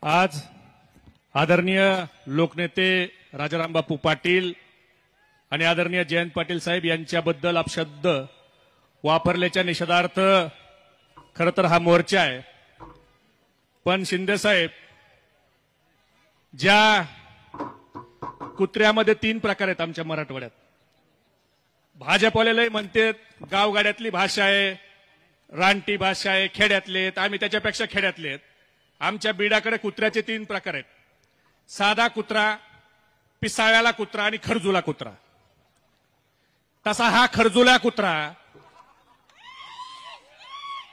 आज आदरणीय लोकनेते राजाराम बापू पाटील आणि आदरणीय जयंत पाटील साहेब यांच्याबद्दल अपशब्द वापरल्याच्या निषेधार्थ खरं तर हा मोर्चा आहे। पण शिंदे साहेब, ज्या कुत्र्यामध्ये 3 प्रकार आहेत आमच्या मराठवाड्यात। भाजपवाले म्हणते गावगाड्यातली भाषा आहे, रानटी भाषा आहे, खेड्यातले, आम्ही त्याच्यापेक्षा खेड्यातले आहेत। आमच्या बीडाकडे कुत्र्याचे 3 प्रकार आहेत, साधा कुत्रा, पिसाळ्याला कुत्रा आणि खरजुला कुत्रा। तसा हा खरजुला कुत्रा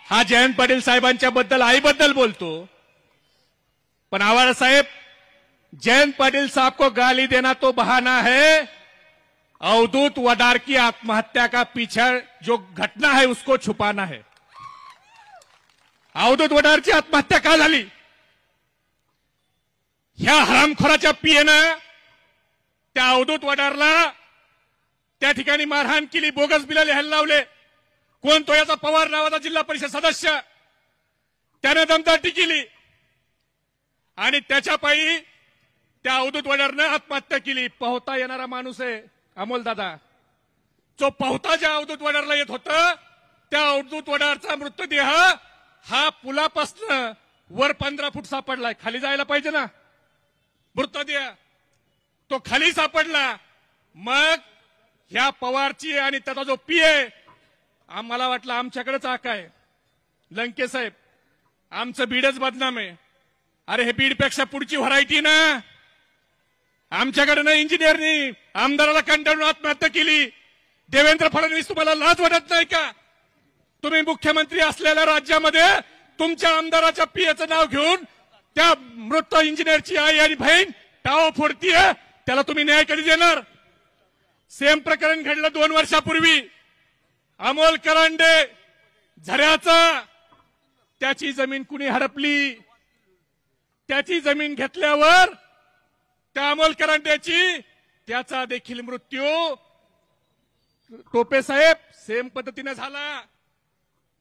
हा जयंत पाटील साहेबांच्या बद्दल आईबद्दल बोलतो। पण आवाज साहेब, जयंत पाटिल साहब को गाली देना तो बहाना है, अवधूत वडार की आत्महत्या का पीछे जो घटना है उसको छुपाना है। अवधूत वडारची आत्महत्या का झाली? ह्या हरामखोराच्या पीएनं त्या अवधूत वडारला त्या ठिकाणी मारहाण केली, बोगस बिलं लिहायला लावले। कोण तो? याचा पवार नावाचा जिल्हा परिषद सदस्य, त्याने दमदाटी केली आणि त्याच्या पायी त्या अवधूत वडारनं आत्महत्या केली। पोहता येणारा माणूस आहे अमोल दादा, जो पोहता ज्या अवधूत वडारला येत होता त्या अवधूत वडारचा मृतदेह हा पुलापासून वर 15 फूट सापडलाय। खाली जायला पाहिजे ना मृतदेह, तो खाली सापडला। मग ह्या पवारची आणि त्याचा जो पीए, आम्हाला वाटलं आमच्याकडेच आका आहे। लंके साहेब, आमचं बीडच बदनाम आहे। अरे हे बीडपेक्षा पुढची व्हरायटी ना, आमच्याकडे ना इंजिनियरनी आमदाराला कंटाळून आत्महत्या केली। देवेंद्र फडणवीस, तुम्हाला लाज वाटत नाही का? तुम्ही मुख्यमंत्री असलेल्या राज्यामध्ये तुमच्या आमदाराच्या पीएचं नाव घेऊन त्या मृत इंजिनियरची आई आणि बहीण टाव फोडतीये, त्याला तुम्ही न्याय कधी देणार? सेम प्रकरण घडलं 2 वर्षापूर्वी। अमोल करांडे झऱ्याचा, त्याची जमीन कुणी हडपली, त्याची जमीन घेतल्यावर त्या अमोल करांडेची त्याचा देखील मृत्यू टोपे साहेब सेम पद्धतीने झाला।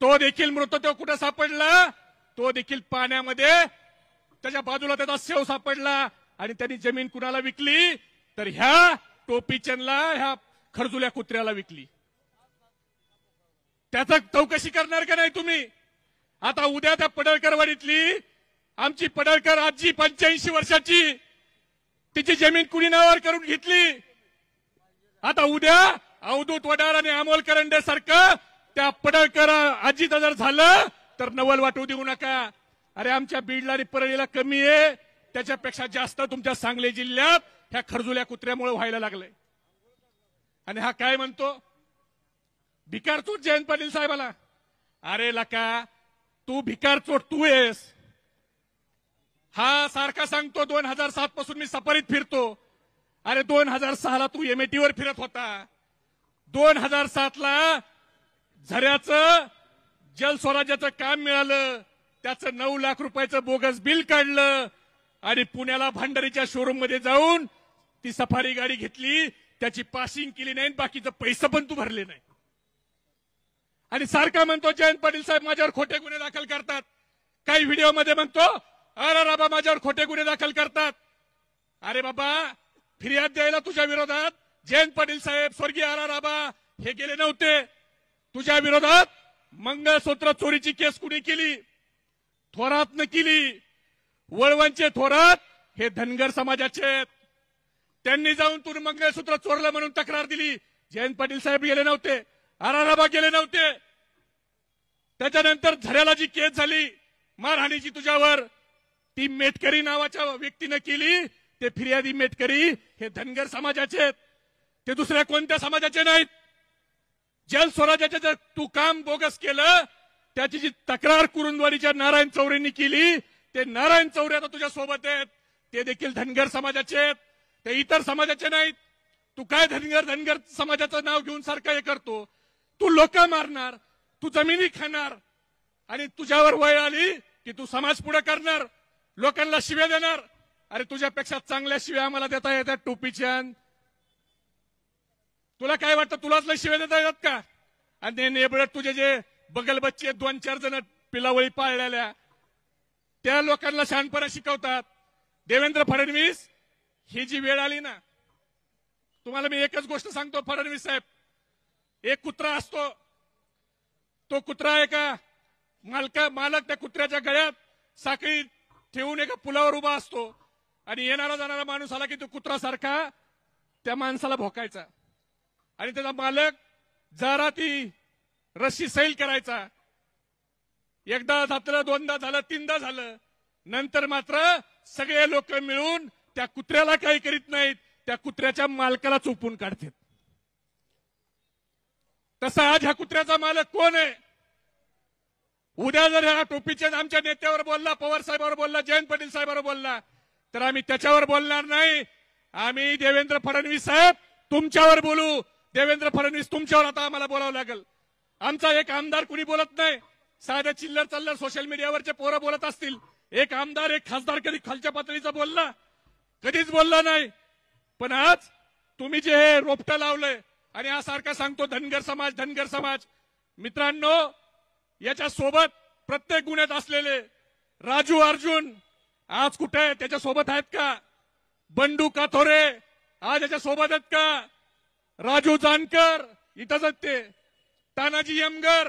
तो देखील मृतदेह कुठे सापडला? तो देखील पाण्यामध्ये, त्याच्या बाजूला त्याचा शेव सापडला आणि त्यांनी जमीन कुणाला विकली? तर ह्या टोपीचंदला, ह्या खरजुल्या कुत्र्याला विकली। त्याचा चौकशी करणार का नाही तुम्ही? आता उद्या त्या पडळकरवाडीतली आमची पडळकर आजी 85 वर्षाची, तिची जमीन कुणी नावावर करून घेतली। आता उद्या अवधूत वडार आणि अमोल करंडे सारखं त्या पडळकर आजीचं जर झालं तर नवल वाटू देऊ नका। अरे आमच्या बीडला आणि परळीला कमी आहे, त्याच्यापेक्षा जास्त तुमच्या सांगली जिल्ह्यात ह्या खरजुल्या कुत्र्यामुळे व्हायला लागलंय। आणि हा काय म्हणतो? भिकारचोट जयंत पाटील साहेबाला। अरे लका, तू भिकारचोट तू आहेस। हा सारखा सांगतो 2007 पासून मी सफारीत फिरतो। अरे 2006 ला तू एमएटीवर फिरत होता। 2007 ला झऱ्याचं जल स्वराज्याचं काम मिळालं, त्याचं 9 लाख रुपयाचं बोगस बिल काढलं आणि पुण्याला भांडारीच्या शोरूम मध्ये जाऊन ती सफारी गाडी घेतली, त्याची पासिंग केली नाही, बाकीचं पैसे पण तू भरले नाही। आणि सारखा म्हणतो जयंत पाटील साहेब माझ्यावर खोटे गुन्हे दाखल करतात। काही व्हिडिओमध्ये म्हणतो अरे बाबा माझ्यावर खोटे गुन्हे दाखल करतात। अरे बाबा, फिर्याद द्यायला तुझ्या विरोधात जयंत पाटील साहेब, स्वर्गीय आराराबा हे गेले नव्हते? तुझ्या विरोधात मंगळसूत्र चोरीची केस कुणी केली? थोरातनं केली। वळवणचे थोरात हे धनगर समाजाचे आहेत, त्यांनी जाऊन तू मंगळसूत्र चोरलं म्हणून तक्रार दिली। जयंत पाटील साहेब गेले नव्हते, आराराबा गेले नव्हते। त्याच्यानंतर झऱ्याला जी केस झाली मारहाणीची तुझ्यावर, ती मेटकरी नावाच्या व्यक्तीने केली। ते फिर्यादी मेटकरी हे धनगर समाजाचे आहेत, ते दुसऱ्या कोणत्या समाजाचे नाहीत। जल स्वराज्याचे जर तू काम बोगस केलं, त्याची जी तक्रार कुरुंदवाडीच्या नारायण चौरेंनी केली, ते नारायण चौरे आता तुझ्या सोबत आहेत, ते देखील धनगर समाजाचे आहेत, ते इतर समाजाचे नाहीत। तू काय धनगर समाजाचं नाव घेऊन सारखं हे करतो? तू लोक मारणार, तू जमिनी खाणार आणि तुझ्यावर वेळ आली की तू समाज पुढे करणार, लोकांना शिव्या देणार। अरे तुझ्यापेक्षा चांगल्या शिव्या आम्हाला देता येतात टोपीचंद। तुला काय वाटतं तुलाच लय शिव्या देता येतात का? आणि नेबळत तुझे जे बगल बच्चे 2-4 जण पिलावळी पाळलेल्या, त्या लोकांना शहाणपणा शिकवतात. देवेंद्र फडणवीस, ही जी वेळ आली ना, तुम्हाला मी एकच गोष्ट सांगतो फडणवीस साहेब, एक कुत्रा असतो, तो कुत्रा एका मालक त्या कुत्र्याच्या गळ्यात साखळी ठेवून एका पुलावर उभा असतो आणि येणारा जाणारा माणूस आला की तो कुत्रासारखा त्या माणसाला भोकायचा आणि त्याचा मालक जरा ती रस्सी सैल करायचा. एकदा झालं, दोनदा झालं, तीनदा झालं, नंतर मात्र सगळे लोक मिळून त्या कुत्र्याला काही करीत नाहीत, त्या कुत्र्याच्या मालकाला चोपून काढतात. तसा आज ह्या कुत्र्याचा मालक कोण आहे? उद्या जर ह्या टोपीच्या आमच्या नेत्यावर बोलला, पवार साहेबांवर बोलला, जयंत पाटील साहेबांवर बोलला, तर आम्ही त्याच्यावर बोलणार नाही. आम्ही देवेंद्र फडणवीस साहेब तुमच्यावर बोलू. देवेंद्र फडणवीस तुमच्यावर आता आम्हाला बोलावं लागेल. आमचा एक आमदार कुणी बोलत नाही. साधे चिल्लर चल्लर सोशल मीडियावरचे पोरं बोलत असतील. एक आमदार, एक खासदार कधी खालच्या पातळीचा बोलला? कधीच बोलला नाही. पण आज तुम्ही जे हे रोपटं लावलंय आणि हा सारखा सांगतो धनगर समाज, धनगर समाज. मित्रांनो, याच्या सोबत प्रत्येक गुन्ह्यात असलेले राजू अर्जुन आज कुठे आहे? त्याच्या सोबत आहेत का? बंडू काथोरे आज याच्या सोबत आहेत का? राजू जानकर इथंच आहेत ते. तानाजी यमगर,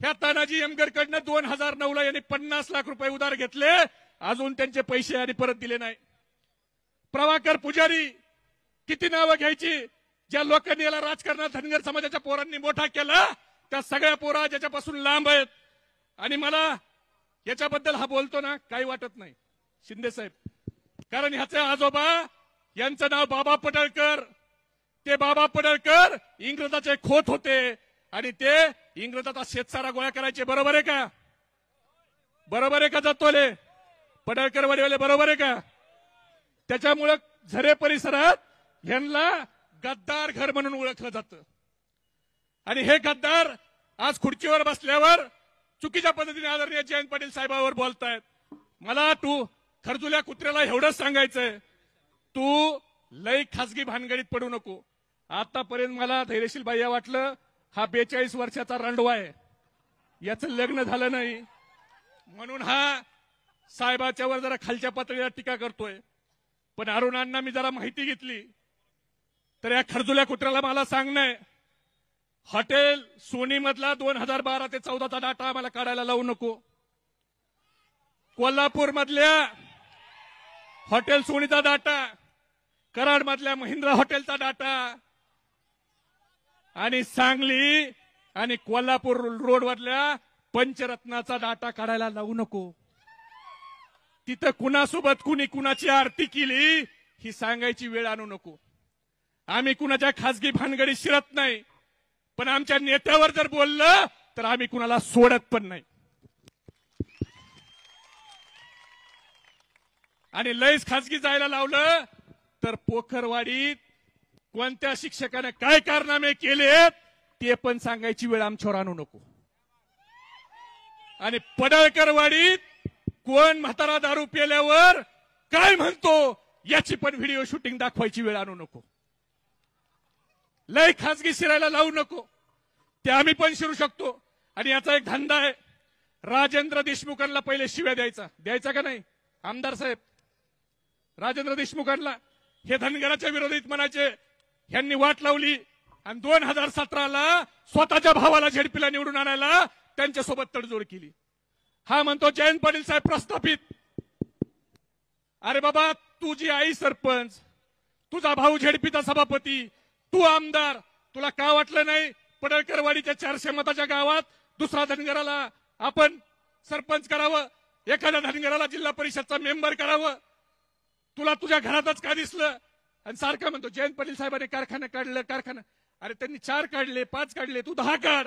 ह्या तानाजी यमगर कडनं 2009 यांनी 50 लाख रुपये उधार घेतले, अजून त्यांचे पैसे आणि परत दिले नाही. प्रभाकर पुजारी, किती नावं घ्यायची? ज्या लोकांनी याला राजकारणात धनगर समाजाच्या पोरांनी मोठा केला, त्या सगळ्या पोरा ज्याच्यापासून लांब आहेत. आणि मला याच्याबद्दल हा बोलतो ना, काही वाटत नाही शिंदे साहेब, कारण ह्याचे आजोबा यांचं नाव बाबा पडळकर. ते बाबा पडळकर इंग्रजाचे खोत होते आणि ते इंग्रजाचा शेतसारा गोळा करायचे. बरोबर आहे का? बरोबर आहे का जातोले? पडळकर वाडीवाले बरोबर आहे का? त्याच्यामुळे झरे परिसरात यांना गद्दार घर म्हणून ओळखलं जातं. आणि हे गद्दार आज खुर्चीवर बसल्यावर चुकीच्या पद्धतीने आदरणीय जयंत पाटील साहेबांवर बोलतायत. मला तू खरजुल्या कुत्र्याला एवढंच सांगायचंय, तू लय खासगी भानगडीत पडू नको. आतापर्यंत मला धैर्यशील बाह्य वाटलं हा 42 वर्षाचा रणडवा आहे, याचं लग्न झालं नाही म्हणून हा साहेबाच्यावर जरा खालच्या पातळीवर टीका करतोय. पण अरुणांना मी जरा माहिती घेतली तर या खरजुल्या कुत्र्याला मला सांगणं, हॉटेल सोनी मधला 2012 ते 14चा डाटा आम्हाला काढायला लावू नको. कोल्हापूर मधल्या हॉटेल सोनीचा डाटा, कराड मधल्या महिंद्रा हॉटेलचा डाटा आणि सांगली आणि कोल्हापूर रोडवरल्या पंचरत्नाचा डाटा काढायला लावू नको. तिथं कुणासोबत कुणी कुणाची आरती केली ही सांगायची वेळ आणू नको. आम्ही कुणाच्या खासगी भानगडीत शिरत नाही, पण आमच्या नेत्यावर जर बोललं तर आम्ही कुणाला सोडत पण नाही. आणि लयच खासगी जायला लावलं तर पोखरवाडीत कोणत्या शिक्षकाने काय कारनामे केलेत ते पण सांगायची वेळ आमच्यावर आणू नको. आणि पडळकरवाडीत कोण म्हातारा दारू पिल्यावर काय म्हणतो याची पण व्हिडिओ शूटिंग दाखवायची वेळ आणू नको. लय खासगी शिरायला लावू नको. ते आम्ही पण शिरू शकतो. आणि याचा एक धंदा आहे, राजेंद्र देशमुखांना पहिले शिव्या द्यायचा का नाही? आमदार साहेब, राजेंद्र देशमुखांना हे धनगराच्या विरोधीत म्हणायचे, ह्यांनी वाट लावली आणि 2017ला स्वतःच्या भावाला झेडपीला निवडून आणायला त्यांच्यासोबत तडजोड केली. हा म्हणतो जयंत पाटील साहेब प्रस्थापित. अरे बाबा, तुझी आई सरपंच, तुझा भाऊ झेडपीचा सभापती, तू आमदार, तुला का वाटलं नाही पडळकरवाडीच्या 400 मताच्या गावात दुसरा धनगराला आपण सरपंच करावं, एखाद्या धनगराला जिल्हा परिषदचा मेंबर करावं? तुला तुझ्या घरातच का दिसलं? आणि सारखा म्हणतो जयंत पाटील साहेबांनी कारखाना काढलं, कारखाना. अरे त्यांनी 4 काढले, 5 काढले, तू 10 काढ.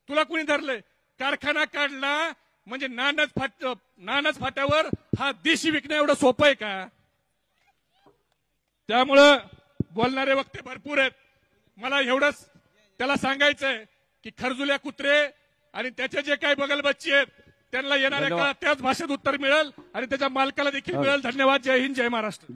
तुला कुणी धरलंय? कारखाना काढला म्हणजे नानच फाट्यावर हा देशी विकणं एवढं सोपं आहे का? त्यामुळं बोलणारे वक्ते भरपूर आहेत. मला एवढंच त्याला सांगायचंय की खरजुल्या कुत्रे आणि त्याचे जे काही बगलबच्चे आहेत त्यांना येणाऱ्या काळात त्याच भाषेत उत्तर मिळेल आणि त्याच्या मालकाला देखील मिळेल. धन्यवाद. जय हिंद, जय महाराष्ट्र.